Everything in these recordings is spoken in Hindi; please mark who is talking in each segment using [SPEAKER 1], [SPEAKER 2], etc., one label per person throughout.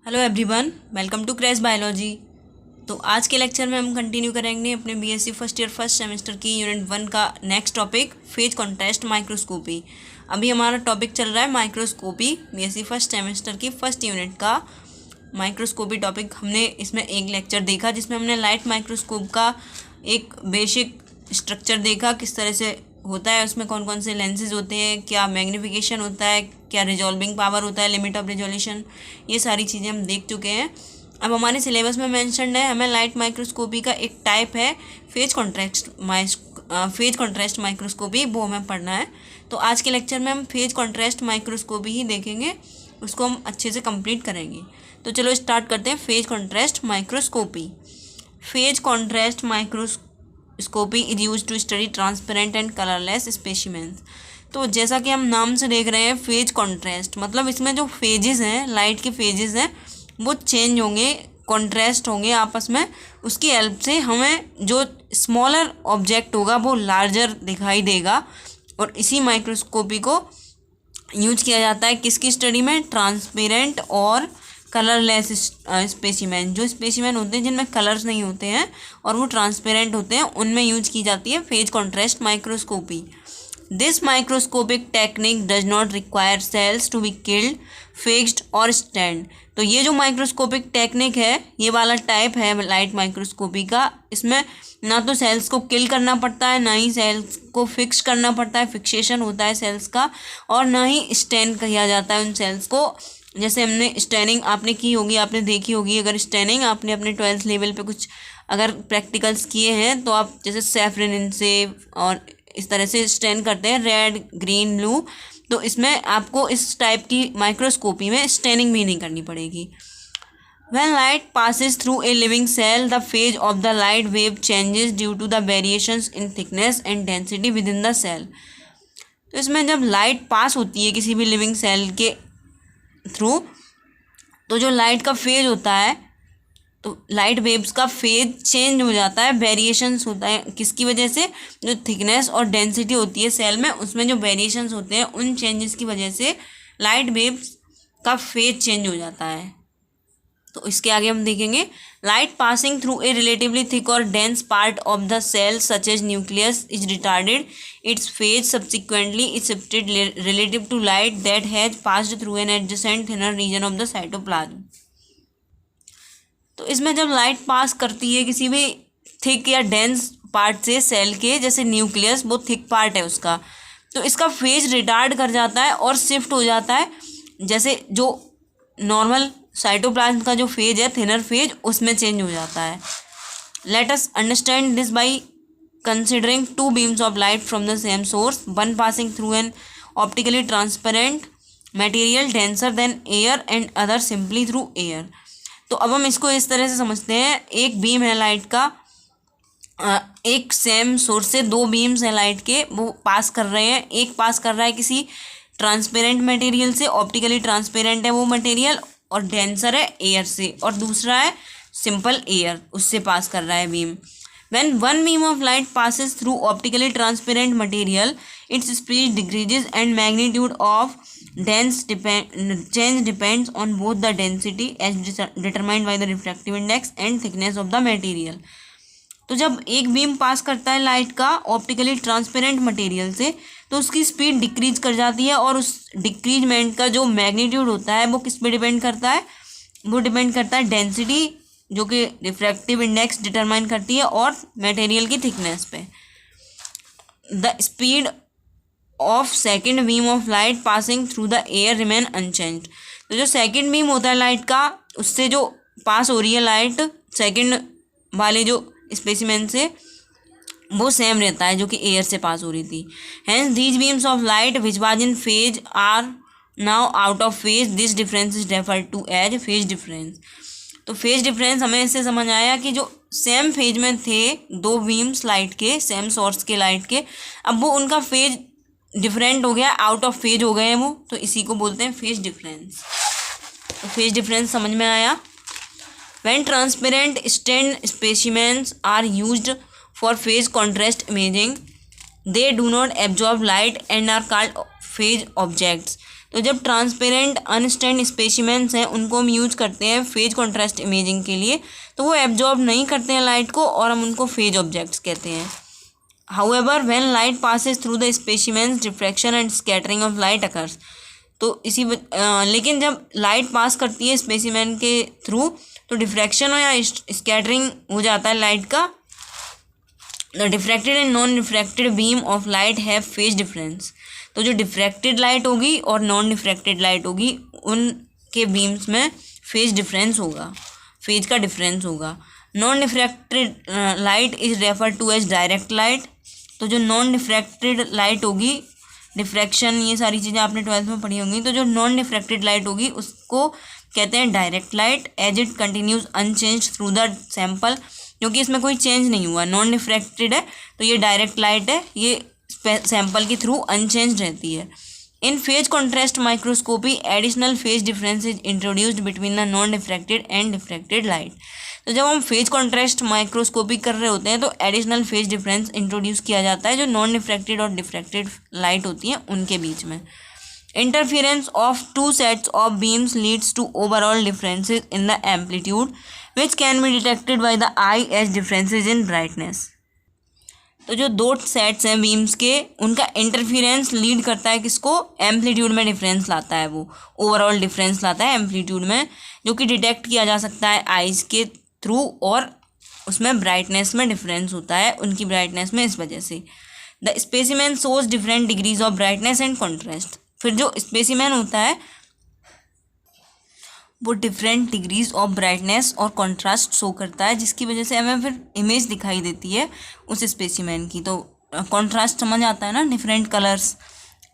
[SPEAKER 1] Hello everyone, welcome to crash biology. तो आज के लेक्चर में हम कंटिन्यू करेंगे अपने BSc first year first semester की यूनिट 1 का next topic phase contrast microscopy. अभी हमारा टॉपिक चल रहा है माइक्रोस्कोपी, बीएससी फर्स्ट सेमेस्टर की फर्स्ट यूनिट का माइक्रोस्कोपी टॉपिक। हमने इसमें एक लेक्चर देखा जिसमें हमने लाइट माइक्रोस्कोप का एक बेसिक स्ट्रक्चर देखा, किस तरह से होता है, उसमें कौन कौन से लेंसेज होते हैं, क्या मैग्नीफिकेशन होता है, क्या रिजॉल्विंग पावर होता है, लिमिट ऑफ रिजोल्यूशन, ये सारी चीज़ें हम देख चुके हैं। अब हमारे सिलेबस में मेंशन्ड है, हमें लाइट माइक्रोस्कोपी का एक टाइप है फेज कॉन्ट्रास्ट माइक्रोस्कोपी, वो हमें पढ़ना है। तो आज के लेक्चर में हम फेज कॉन्ट्रास्ट माइक्रोस्कोपी ही देखेंगे, उसको हम अच्छे से कंप्लीट करेंगे। तो चलो स्टार्ट करते हैं। Phase contrast microscopy. Phase contrast microscopy is use to study transparent and colourless specimens. तो जैसा कि हम नाम से देख रहे हैं फेज कॉन्ट्रास्ट, मतलब इसमें जो फेजेस हैं, लाइट के फेजेस हैं, वो चेंज होंगे, कॉन्ट्रास्ट होंगे आपस में। उसकी हेल्प से हमें जो स्मॉलर ऑब्जेक्ट होगा वो लार्जर दिखाई देगा। और इसी माइक्रोस्कोपी को यूज किया जाता है किसकी स्टडी में? ट्रांसपेरेंट और कलरलेस स्पेसिमेन। जो स्पेसिमेन होते हैं जिनमें कलर्स नहीं होते हैं और वो ट्रांसपेरेंट होते हैं, उनमें यूज की जाती है phase contrast microscopy. This microscopic technique does not require cells to be killed, fixed और स्टैंड। तो ये जो माइक्रोस्कोपिक टेक्निक है, ये वाला टाइप है लाइट माइक्रोस्कोपी का, इसमें ना तो सेल्स को किल करना पड़ता है, ना ही सेल्स को फिक्स करना पड़ता है, फिक्सेशन होता है सेल्स का, और ना ही स्टैंड किया जाता है उन सेल्स को। जैसे हमने स्टैनिंग आपने की होगी, आपने देखी होगी, अगर स्टैनिंग आपने अपने 12th लेवल पे कुछ अगर प्रैक्टिकल्स किए हैं तो आप जैसे सैफरन से और इस तरह से स्टैन करते हैं, रेड ग्रीन ब्लू। तो इसमें आपको इस टाइप की माइक्रोस्कोपी में स्टैनिंग भी नहीं करनी पड़ेगी। When light passes through a living cell, the phase of the light wave changes due to the variations in thickness and density within the cell। तो इसमें जब लाइट पास होती है किसी भी लिविंग सेल के थ्रू, तो जो लाइट का फेज होता है, तो लाइट वेव्स का फेज चेंज हो जाता है, वेरिएशंस होता है। किसकी वजह से? जो थिकनेस और डेंसिटी होती है सेल में, उसमें जो वेरिएशंस होते हैं, उन चेंजेस की वजह से लाइट वेव्स का फेज चेंज हो जाता है। तो इसके आगे हम देखेंगे, light passing through a relatively thick और dense part of the cell such as nucleus is retarded its phase subsequently is shifted relative to light that has passed through an adjacent thinner region of the cytoplasm. तो इसमें जब लाइट पास करती है किसी भी थिक या डेंस पार्ट से सेल के, जैसे न्यूक्लियस वो थिक पार्ट है उसका, तो इसका फेज रिटार्ड कर जाता है और शिफ्ट हो जाता है, जैसे जो नॉर्मल साइटोप्लाज्म का जो फेज है, थिनर फेज, उसमें चेंज हो जाता है। Let us understand this by considering two beams of light from the same source, one passing through an optically transparent material denser than air and other simply through air. तो अब हम इसको इस तरह से समझते हैं, एक बीम है लाइट का, एक सेम सोर्स से दो बीम्स हैं लाइट के, वो पास कर रहे हैं। एक पास कर रहा है किसी ट्रांसपेरेंट मटेरियल से, ऑप्टिकली ट्रांसपेरेंट है वो मटेरियल, और डेंसर है एयर से, और दूसरा है सिंपल एयर, उससे पास कर रहा है beam. When one beam of light passes through optically transparent material, its speed decreases and magnitude of change depends on both the density as determined by the refractive index and thickness of the material। तो जब एक बीम पास करता है लाइट का ऑप्टिकली ट्रांसपेरेंट मटेरियल से, तो उसकी स्पीड डिक्रीज कर जाती है, और उस डिक्रीजमेंट का जो मैग्नीट्यूड होता है वो किस पे डिपेंड करता है? वो डिपेंड करता है डेंसिटी, जो कि रिफ्रैक्टिव इंडेक्स डिटरमाइन करती है, और मटेरियल की थिकनेस पे। The speed of second beam of light passing through the air remain unchanged. तो जो सेकेंड बीम होता है लाइट का, उससे जो पास हो रही है लाइट सेकेंड वाले जो स्पेसिमेन से, वो सेम रहता है जो कि एयर से पास हो रही थी। Hence these beams of light which was in phase are now out of phase, this difference is referred to as phase difference. तो फेज डिफरेंस हमें इससे समझ आया कि जो सेम फेज में थे दो बीम्स लाइट के, सेम सोर्स के लाइट के, अब वो उनका फेज डिफरेंट हो गया, आउट ऑफ फेज हो गए हैं वो, तो इसी को बोलते हैं फेज डिफरेंस। तो फेज डिफरेंस समझ में आया। When transparent stained specimens are used for phase contrast imaging, they do not absorb light and are called phase objects। तो जब ट्रांसपेरेंट अनस्टैंड स्पेसिमेंस हैं उनको हम यूज करते हैं फेज कॉन्ट्रास्ट इमेजिंग के लिए, तो वो एब्जॉर्ब नहीं करते हैं लाइट को और हम उनको फेज ऑब्जेक्ट्स कहते हैं। However when light passes through the specimens diffraction and scattering of light occurs. तो लेकिन जब लाइट पास करती है स्पेसिमेन के थ्रू तो डिफ्रैक्शन या स्कैटरिंग हो जाता है लाइट का। The diffracted and non diffracted beam of light have phase difference. तो जो डिफ्रैक्टेड लाइट होगी और नॉन डिफ्रैक्टेड लाइट होगी उनके बीम्स में फेज डिफरेंस होगा, फेज का डिफरेंस होगा। Non diffracted light is refer to as direct light. तो जो नॉन डिफ्रैक्टेड लाइट होगी, डिफ्रैक्शन ये सारी चीज़ें आपने 12th में पढ़ी होंगी, तो जो नॉन डिफ्रैक्टेड लाइट होगी उसको कहते हैं direct light as it continues unchanged through the sample. क्योंकि इसमें कोई चेंज नहीं हुआ, नॉन डिफ्रैक्टेड है तो ये डायरेक्ट लाइट है, ये सैंपल के थ्रू अनचेंज रहती है। In phase contrast microscopy additional phase difference is introduced between the non diffracted and diffracted light. तो जब हम फेज कॉन्ट्रास्ट माइक्रोस्कोपी कर रहे होते हैं तो एडिशनल फेज डिफरेंस इंट्रोड्यूस किया जाता है जो नॉन डिफ्रैक्टेड और डिफ्रैक्टेड लाइट होती हैं उनके बीच में। Interference of two sets of beams leads to overall differences in the amplitude which can be detected by the eye as differences in brightness। तो जो दो सेट्स हैं बीम्स के उनका इंटरफेरेंस लीड करता है किसको, एम्पलीट्यूड में डिफरेंस लाता है, वो ओवरऑल डिफरेंस लाता है एम्पलीट्यूड में, जो कि डिटेक्ट किया जा सकता है आइज़ के थ्रू और उसमें ब्राइटनेस में डिफरेंस होता है, उनकी ब्राइटनेस में इस वजह से। The specimen shows different degrees of brightness and contrast. फिर जो स्पेसिमेन होता है वो डिफरेंट डिग्रीज ऑफ ब्राइटनेस और कॉन्ट्रास्ट शो करता है, जिसकी वजह से हमें फिर इमेज दिखाई देती है उस स्पेसिमेन की। तो कॉन्ट्रास्ट समझ आता है ना, डिफरेंट कलर्स,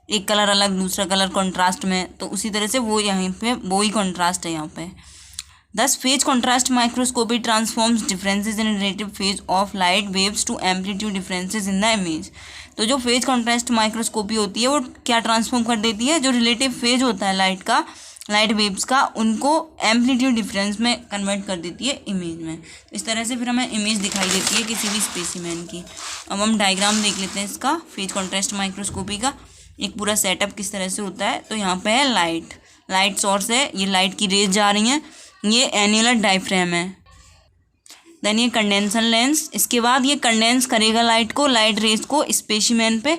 [SPEAKER 1] एक कलर अलग दूसरा कलर कॉन्ट्रास्ट में, तो उसी तरह से वो यहाँ पे वो ही कॉन्ट्रास्ट है यहाँ पे। Thus, phase contrast microscopy transforms differences in relative phase of light waves to amplitude differences in the image। तो जो फेज कॉन्ट्रास्ट माइक्रोस्कोपी होती है वो क्या ट्रांसफॉर्म कर देती है, जो रिलेटिव फेज होता है लाइट का, लाइट वेव्स का, उनको एम्पलीट्यूड डिफरेंस में कन्वर्ट कर देती है इमेज में। तो इस तरह से फिर हमें इमेज दिखाई देती है किसी भी स्पेसिमेन की। अब हम डायग्राम देख लेते हैं इसका, फेज कॉन्ट्रास्ट माइक्रोस्कोपी का एक पूरा सेटअप किस तरह से होता है। तो यहाँ पे है लाइट सोर्स है, ये लाइट की रेज जा रही हैं, ये एन्युलर डायफ्रेम है। देन ये कंडेंसर लेंस, इसके बाद ये कंडेंस करेगा लाइट को, लाइट रेज को स्पेसिमेन पे,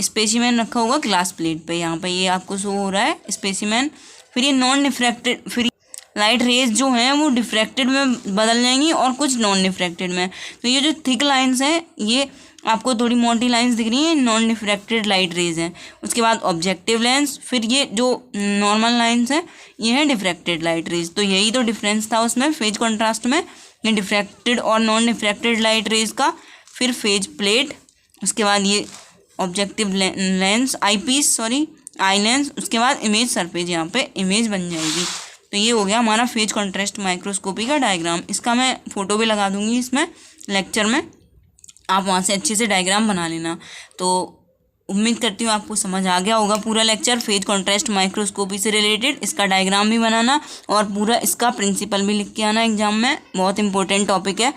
[SPEAKER 1] स्पेसिमेन रखा होगा ग्लास प्लेट पे, यहाँ पे ये आपको शो हो रहा है स्पेसिमेन। फिर ये नॉन डिफ्रैक्टेड, फिर लाइट रेज जो हैं वो डिफ्रैक्टेड में बदल जाएंगी और कुछ नॉन डिफ्रैक्टेड में। तो ये जो थिक लाइंस हैं, ये आपको थोड़ी मोटी लाइंस दिख रही हैं, नॉन डिफ्रैक्टेड लाइट रेज हैं। उसके बाद ऑब्जेक्टिव लेंस, फिर ये जो नॉर्मल लाइंस हैं ये है डिफ्रैक्टेड लाइट रेज। तो यही तो डिफरेंस था उसमें फेज कॉन्ट्रास्ट में, ये डिफ्रैक्टेड और नॉन डिफ्रैक्टेड लाइट रेज का। फिर फेज प्लेट, उसके बाद ये ऑब्जेक्टिव लेंस, आई लेंस, उसके बाद इमेज सरफेस, यहाँ पे इमेज बन जाएगी। तो ये हो गया हमारा फेज कॉन्ट्रास्ट माइक्रोस्कोपी का डायग्राम। इसका मैं फ़ोटो भी लगा दूंगी इसमें लेक्चर में, आप वहाँ से अच्छे से डायग्राम बना लेना। तो उम्मीद करती हूँ आपको समझ आ गया होगा पूरा लेक्चर फेज कॉन्ट्रास्ट माइक्रोस्कोपी से रिलेटेड। इसका डायग्राम भी बनाना और पूरा इसका प्रिंसिपल भी लिख के आना एग्जाम में, बहुत इंपॉर्टेंट टॉपिक है।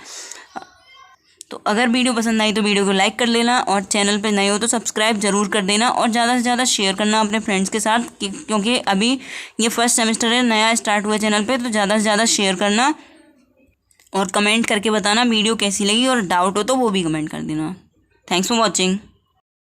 [SPEAKER 1] तो अगर वीडियो पसंद आई तो वीडियो को लाइक कर लेना और चैनल पर नए हो तो सब्सक्राइब जरूर कर देना और ज़्यादा से ज़्यादा शेयर करना अपने फ्रेंड्स के साथ, क्योंकि अभी ये फर्स्ट सेमेस्टर है, नया स्टार्ट हुआ चैनल पे, तो ज़्यादा से ज़्यादा शेयर करना और कमेंट करके बताना वीडियो कैसी लगी, और डाउट हो तो वो भी कमेंट कर देना। Thanks for watching.